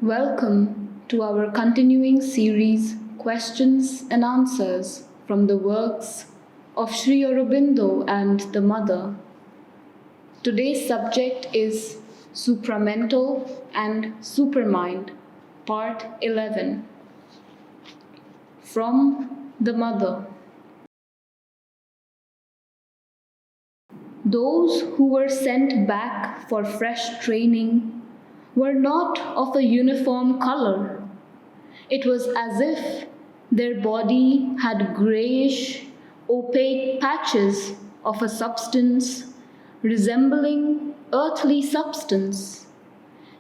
Welcome to our continuing series Questions and Answers from the works of Sri Aurobindo and the Mother. Today's subject is Supramental and Supermind, Part 11. From the Mother. Those who were sent back for fresh training were not of a uniform color. It was as if their body had grayish, opaque patches of a substance resembling earthly substance.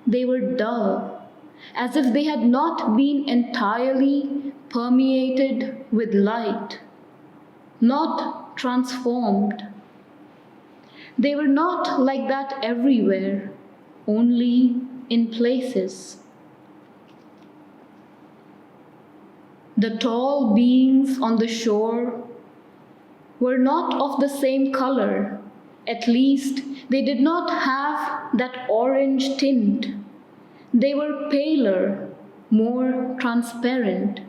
They were dull, as if they had not been entirely permeated with light, not transformed. They were not like that everywhere, only in places. The tall beings on the shore were not of the same color. At least they did not have that orange tint. They were paler, more transparent.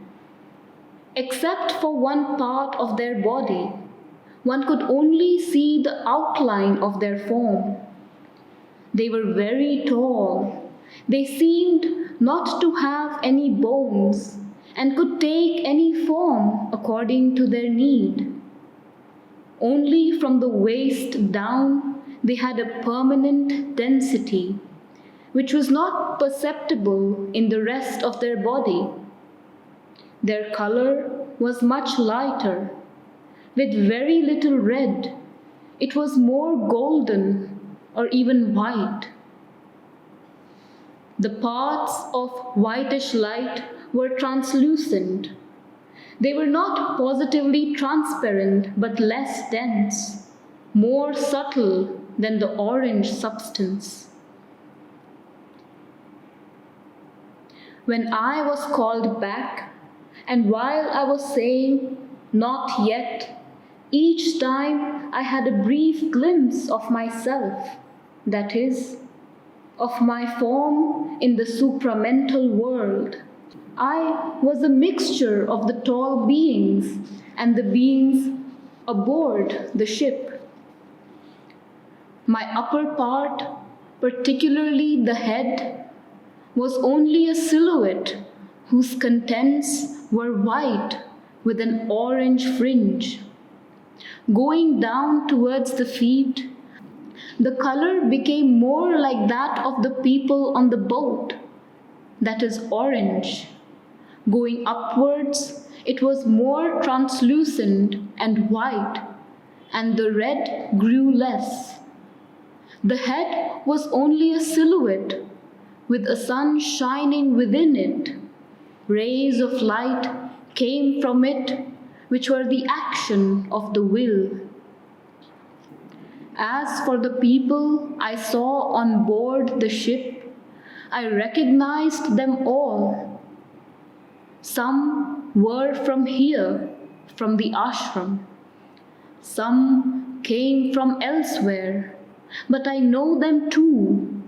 Except for one part of their body, one could only see the outline of their form. They were very tall. They seemed not to have any bones and could take any form according to their need. Only from the waist down they had a permanent density, which was not perceptible in the rest of their body. Their color was much lighter, with very little red. It was more golden or even white. The parts of whitish light were translucent. They were not positively transparent but less dense, more subtle than the orange substance. When I was called back, and while I was saying, "Not yet," each time I had a brief glimpse of myself, that is, of my form in the supramental world. I was a mixture of the tall beings and the beings aboard the ship. My upper part, particularly the head, was only a silhouette whose contents were white with an orange fringe. Going down towards the feet, the color became more like that of the people on the boat, that is orange. Going upwards, it was more translucent and white, and the red grew less. The head was only a silhouette, with a sun shining within it. Rays of light came from it, which were the action of the will. As for the people I saw on board the ship, I recognized them all. Some were from here, from the ashram. Some came from elsewhere, but I know them too.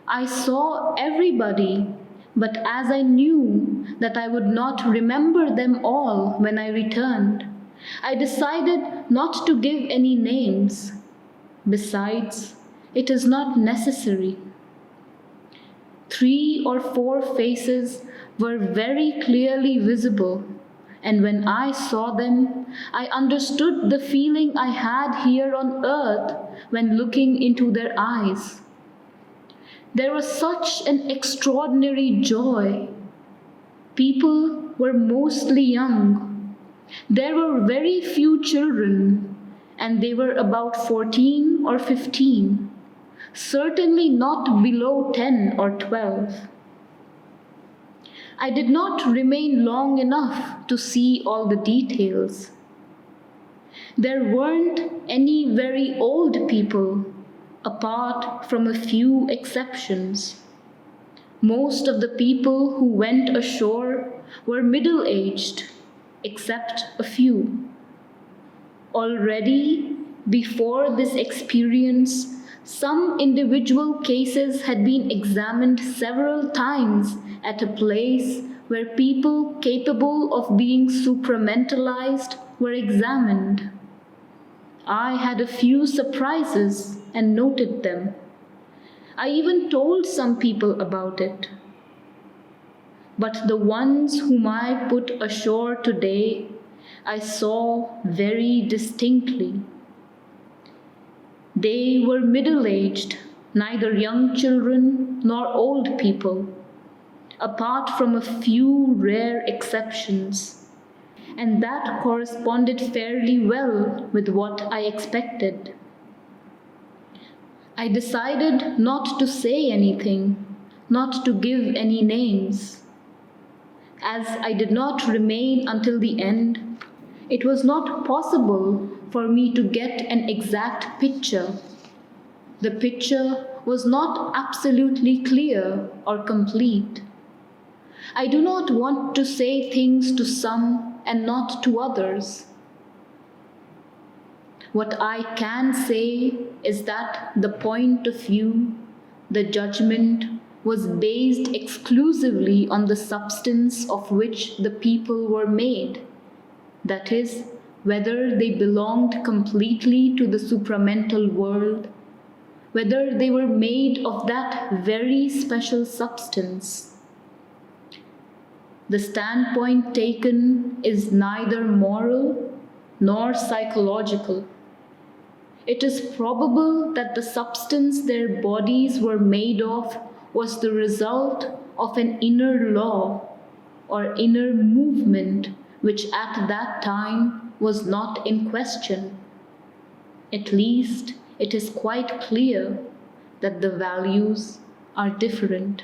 I saw everybody, but as I knew that I would not remember them all when I returned, I decided not to give any names. Besides, it is not necessary. 3 or 4 faces were very clearly visible, and when I saw them, I understood the feeling I had here on earth when looking into their eyes. There was such an extraordinary joy. People were mostly young. There were very few children, and they were about 14 or 15, certainly not below 10 or 12. I did not remain long enough to see all the details. There weren't any very old people, apart from a few exceptions. Most of the people who went ashore were middle-aged, except a few. Already, before this experience, Some individual cases had been examined several times at a place where people capable of being supramentalized were examined. I had a few surprises and noted them. I even told some people about it. But the ones whom I put ashore today, I saw very distinctly. They were middle-aged, neither young children nor old people, apart from a few rare exceptions, and that corresponded fairly well with what I expected. I decided not to say anything, not to give any names. As I did not remain until the end, it was not possible for me to get an exact picture. The picture was not absolutely clear or complete. I do not want to say things to some and not to others. What I can say is that the point of view, the judgment, was based exclusively on the substance of which the people were made. That is, whether they belonged completely to the supramental world, whether they were made of that very special substance. The standpoint taken is neither moral nor psychological. It is probable that the substance their bodies were made of was the result of an inner law or inner movement which at that time was not in question. At least it is quite clear that the values are different.